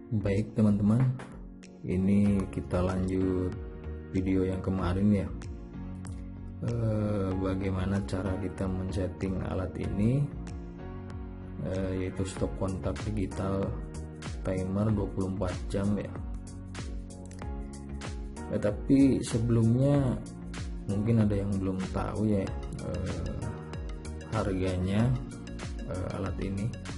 Baik teman-teman, ini kita lanjut video yang kemarin ya. Bagaimana cara kita men-setting alat ini, yaitu stop kontak digital timer 24 jam ya. Tapi sebelumnya mungkin ada yang belum tahu ya, harganya alat ini.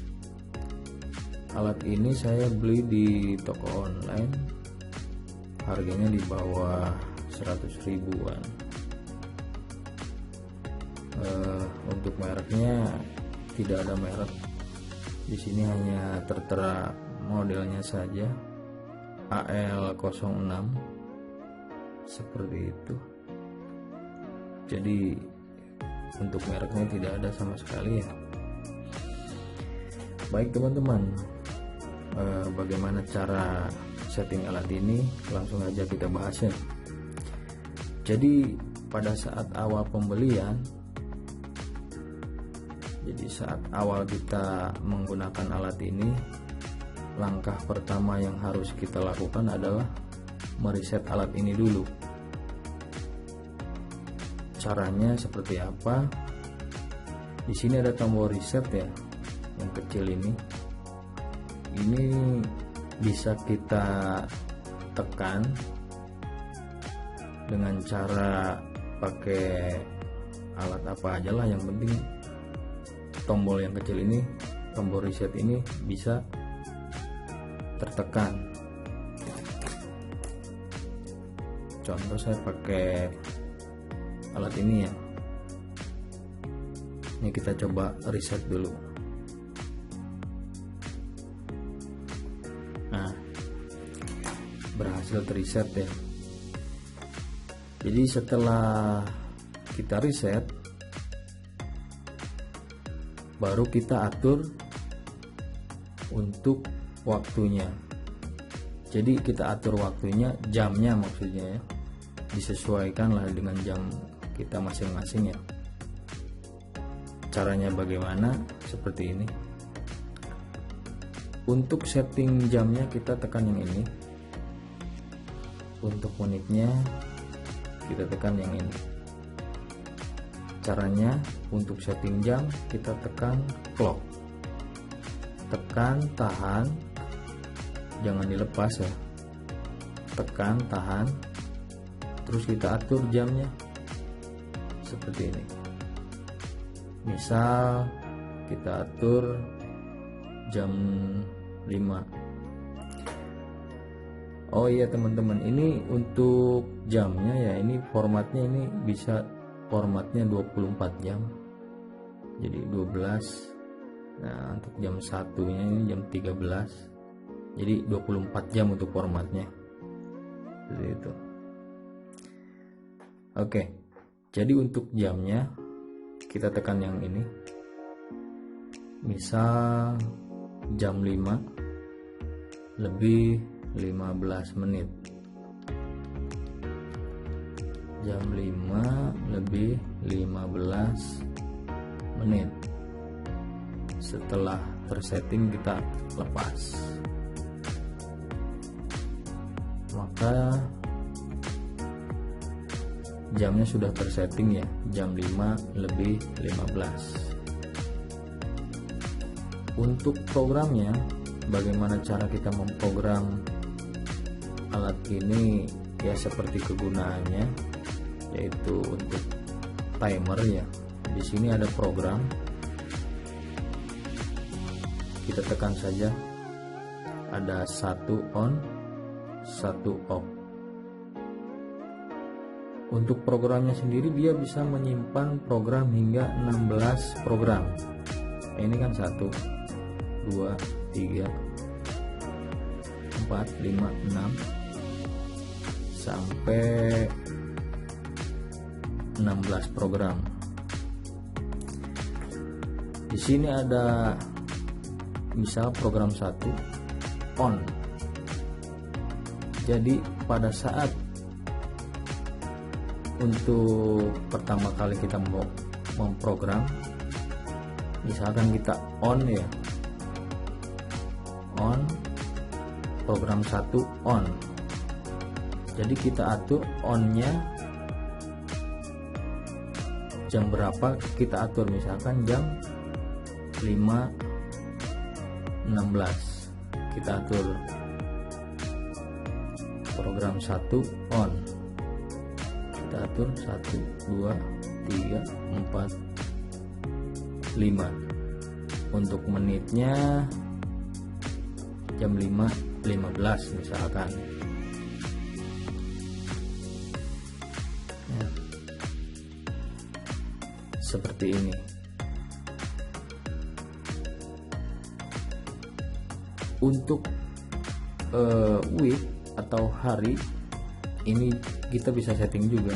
Alat ini saya beli di toko online, harganya di bawah 100 ribuan. Untuk mereknya tidak ada merek di sini, hanya tertera modelnya saja, AL06 seperti itu. Jadi untuk mereknya tidak ada sama sekali ya. Baik teman-teman, bagaimana cara setting alat ini, langsung aja kita bahas ya. Jadi pada saat awal pembelian, jadi saat awal kita menggunakan alat ini, langkah pertama yang harus kita lakukan adalah mereset alat ini dulu. Caranya seperti apa? Di sini ada tombol reset ya, yang kecil ini. Ini bisa kita tekan dengan cara pakai alat apa aja lah, yang penting tombol yang kecil ini, tombol reset ini bisa tertekan. Contoh saya pakai alat ini ya. Ini kita coba reset dulu. Nah, berhasil reset ya. Jadi setelah kita reset, baru kita atur untuk waktunya. Jadi kita atur waktunya, jamnya maksudnya ya, disesuaikan lah dengan jam kita masing-masing ya. Caranya bagaimana? Seperti ini. Untuk setting jamnya kita tekan yang ini. Untuk menitnya kita tekan yang ini. Caranya untuk setting jam, kita tekan clock. Tekan, tahan, jangan dilepas ya. Tekan, tahan, terus kita atur jamnya seperti ini. Misal kita atur jam 5. Oh iya teman-teman, ini untuk jamnya ya, ini formatnya, ini bisa formatnya 24 jam. Jadi 12. Nah, untuk jam 1-nya ini jam 13. Jadi 24 jam untuk formatnya. Seperti itu. Oke. Jadi untuk jamnya kita tekan yang ini. Misal jam 5 lebih 15 menit. Jam 5 lebih 15 menit. Setelah tersetting kita lepas. Maka jamnya sudah tersetting ya, jam 5 lebih 15. Untuk programnya, bagaimana cara kita memprogram alat ini ya, seperti kegunaannya, yaitu untuk timer ya. Di sini ada program, kita tekan saja, ada 1 on 1 off. Untuk programnya sendiri, dia bisa menyimpan program hingga 16 program. Ini kan 1 2 3 4 5 6 sampai 16 program. Di sini ada misal program 1 on. Jadi pada saat untuk pertama kali kita mau memprogram, misalkan kita on ya, on program 1 on. Jadi kita atur onnya jam berapa, kita atur misalkan jam 5.16 kita atur program 1 on, kita atur 1 2 3 4 5. Untuk menitnya jam 5.15 misalkan ya. Seperti ini. Untuk week atau hari ini kita bisa setting juga.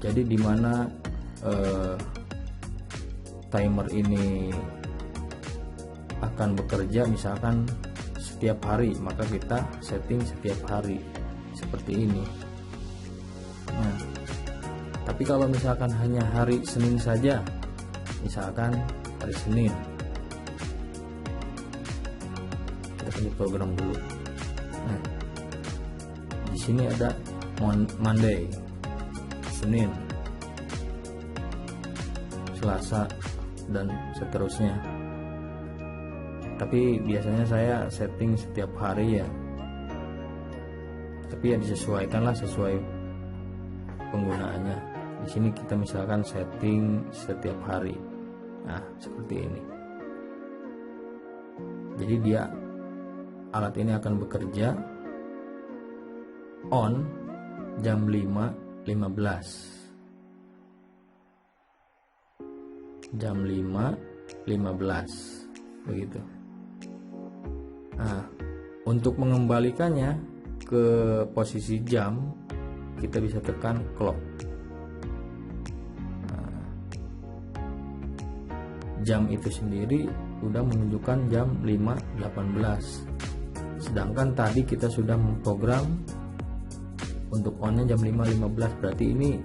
Jadi dimana timer ini akan bekerja misalkan setiap hari, maka kita setting setiap hari seperti ini. Nah, tapi kalau misalkan hanya hari Senin saja, misalkan hari Senin, kita pilih program dulu. Nah, di sini ada Monday, Senin, Selasa, dan seterusnya. Tapi biasanya saya setting setiap hari ya. Tapi ya disesuaikanlah sesuai penggunaannya. Di sini kita misalkan setting setiap hari. Nah, seperti ini. Jadi dia, alat ini akan bekerja on jam 5.15. Jam 5.15 begitu. Nah, untuk mengembalikannya ke posisi jam, kita bisa tekan clock. Nah, jam itu sendiri udah menunjukkan jam 5.18. Sedangkan tadi kita sudah memprogram untuk onnya jam 5.15. Berarti ini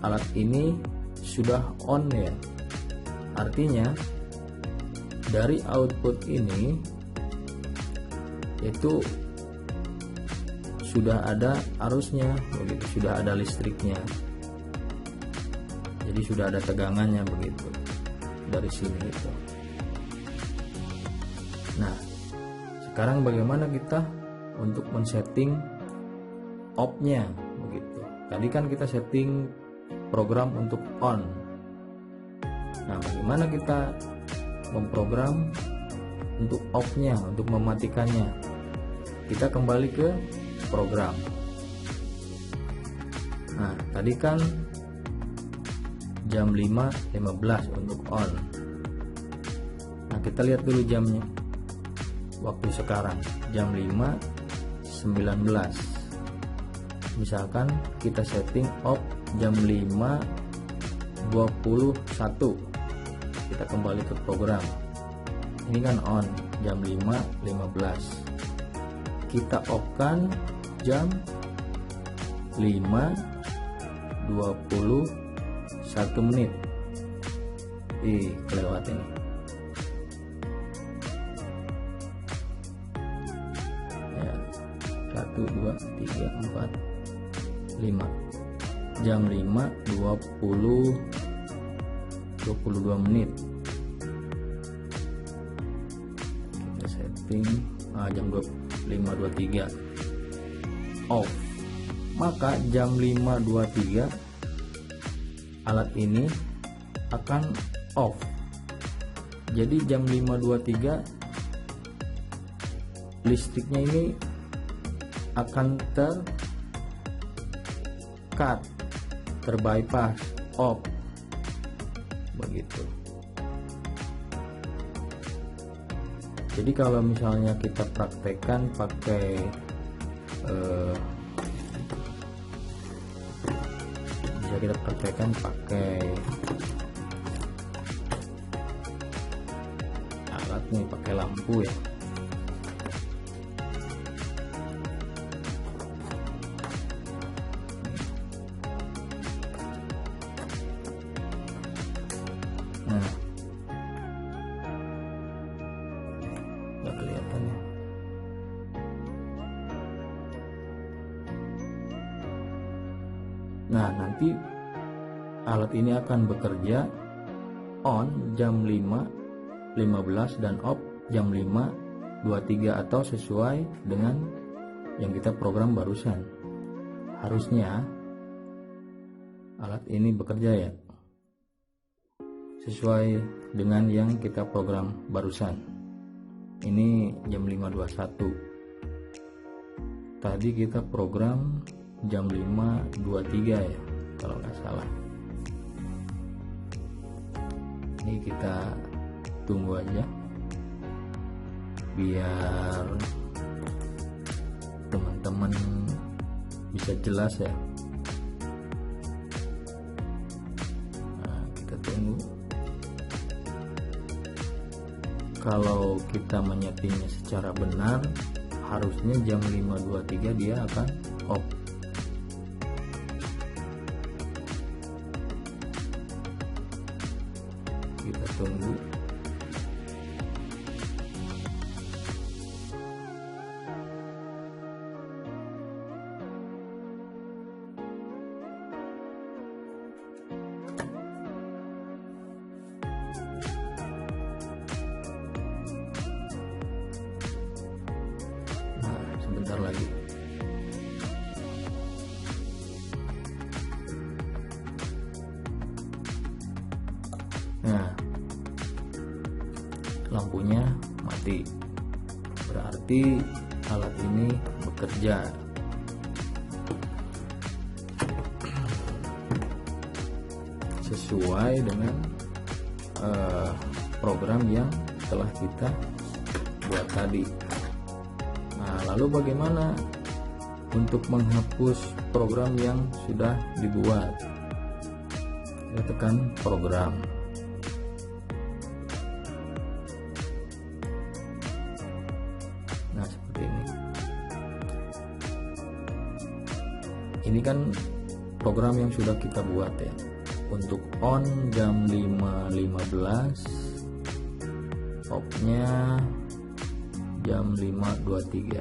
alat ini sudah on ya. Artinya dari output ini itu sudah ada arusnya begitu, sudah ada listriknya. Jadi sudah ada tegangannya begitu dari sini itu. Nah, sekarang bagaimana kita untuk men-setting off-nya begitu. Tadi kan kita setting program untuk on. Nah, bagaimana kita memprogram untuk off-nya, untuk mematikannya? Kita kembali ke program. Nah, tadi kan jam 5.15 untuk on. Nah, kita lihat dulu jamnya. Waktu sekarang jam 5.19. Misalkan kita setting off jam 5.21. Kita kembali ke program. Ini kan on jam 5.15. Kita off kan jam 5.21 menit. Kelewat ini. Ya, 1 2 3 4 5. Jam 5.22 menit. Kita setting jam 5.23 off. Maka jam 5.23 alat ini akan off. Jadi jam 5.23 listriknya ini akan cut, terbypass, off begitu. Jadi kalau misalnya kita praktekkan pakai bisa kita praktekkan pakai alat nih, pakai lampu ya. Nah, udah kelihatan ya. Nah, nanti alat ini akan bekerja on jam 5.15 dan off jam 5.23 atau sesuai dengan yang kita program barusan. Harusnya alat ini bekerja ya sesuai dengan yang kita program barusan. Ini jam 5.21. Tadi kita program jam 5.23 ya kalau nggak salah. Ini kita tunggu aja biar teman-teman bisa jelas ya. Nah, kita tunggu. Kalau kita menyetingnya secara benar, harusnya jam 5.23 dia akan off. Kita tunggu. Sebentar lagi. Nah, lampunya mati. Berarti alat ini bekerja. Sesuai dengan program yang telah kita buat tadi. Nah, lalu bagaimana untuk menghapus program yang sudah dibuat? Kita tekan program. Nah, seperti ini. Ini kan program yang sudah kita buat ya. Untuk on jam 5.15, off-nya jam 5.23.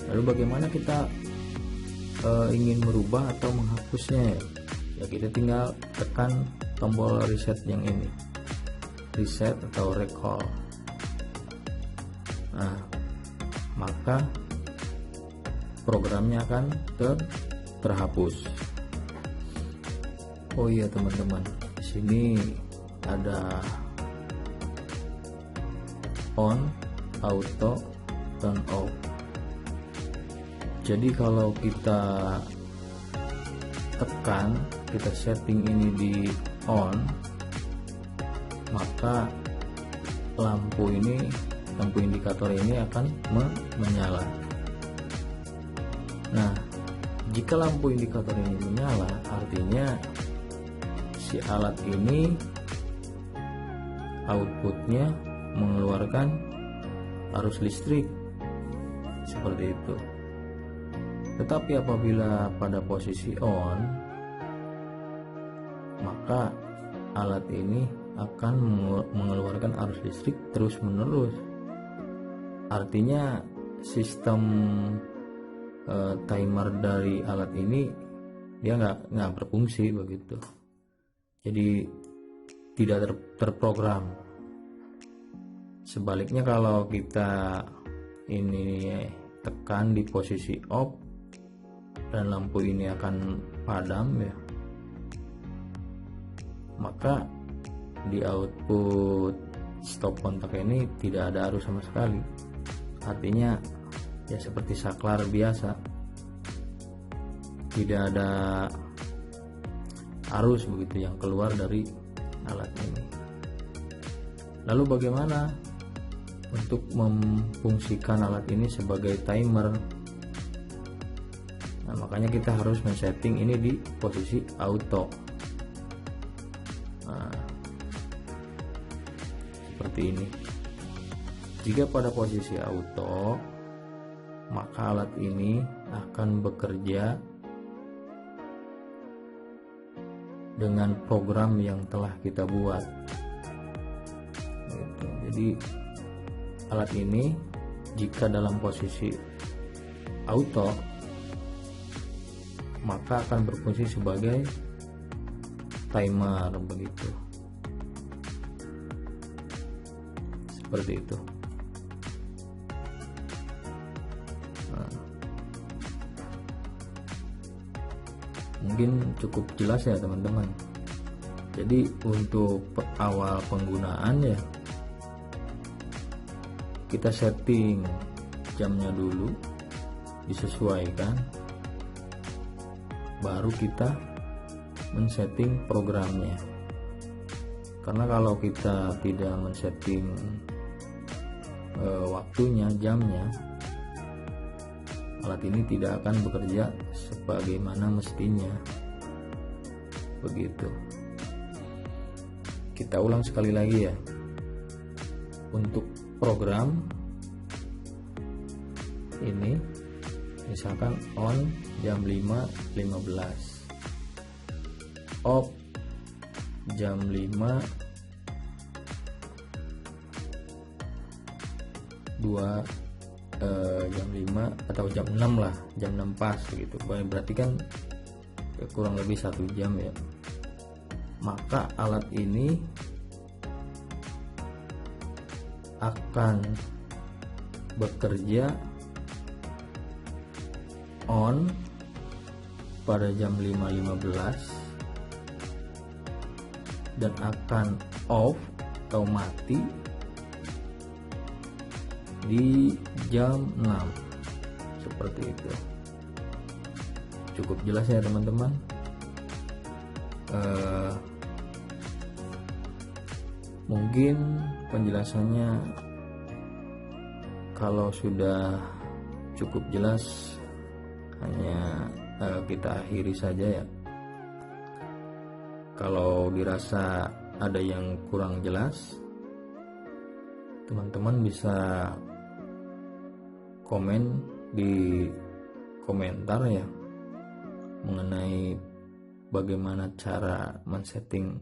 Lalu bagaimana kita ingin merubah atau menghapusnya ya? Ya kita tinggal tekan tombol reset yang ini, reset atau recall. Nah, maka programnya akan terhapus. Oh iya teman-teman, di sini ada on, auto, turn off. Jadi kalau kita tekan, kita setting ini di on, maka lampu indikator ini akan menyala. Nah, jika lampu indikator ini menyala, artinya si alat ini outputnya mengeluarkan arus listrik seperti itu. Tetapi apabila pada posisi on, maka alat ini akan mengeluarkan arus listrik terus menerus. Artinya sistem timer dari alat ini dia nggak berfungsi begitu. Jadi tidak terprogram. Sebaliknya kalau kita ini tekan di posisi off dan lampu ini akan padam ya, maka di output stop kontak ini tidak ada arus sama sekali. Artinya ya seperti saklar biasa, tidak ada arus begitu yang keluar dari alat ini. Lalu bagaimana untuk memfungsikan alat ini sebagai timer? Nah, makanya kita harus men-setting ini di posisi auto. Nah, seperti ini. Jika pada posisi auto, maka alat ini akan bekerja dengan program yang telah kita buat. Gitu. Jadi alat ini jika dalam posisi auto, maka akan berfungsi sebagai timer begitu. Seperti itu. Nah, mungkin cukup jelas ya teman-teman. Jadi untuk awal penggunaan ya, kita setting jamnya dulu, disesuaikan, baru kita men-setting programnya. Karena kalau kita tidak men-setting waktunya, jamnya, alat ini tidak akan bekerja sebagaimana mestinya. Begitu. Kita ulang sekali lagi ya. Untuk program ini misalkan on jam 5.15, off jam 5.2 jam 5 atau jam 6 lah, jam 6 pas gitu. Berarti kan ya kurang lebih 1 jam ya. Maka alat ini akan bekerja on pada jam 5.15 dan akan off atau mati di jam 6. Seperti itu. Cukup jelas ya teman-teman. Mungkin penjelasannya kalau sudah cukup jelas, hanya kita akhiri saja ya. Kalau dirasa ada yang kurang jelas, teman-teman bisa komen di komentar ya, mengenai bagaimana cara men-setting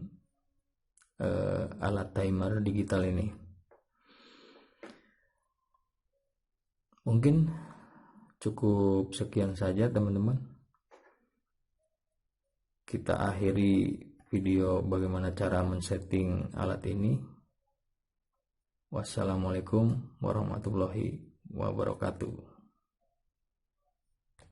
alat timer digital ini. Mungkin cukup sekian saja teman-teman. Kita akhiri video bagaimana cara men-setting alat ini. Wassalamualaikum warahmatullahi wabarakatuh.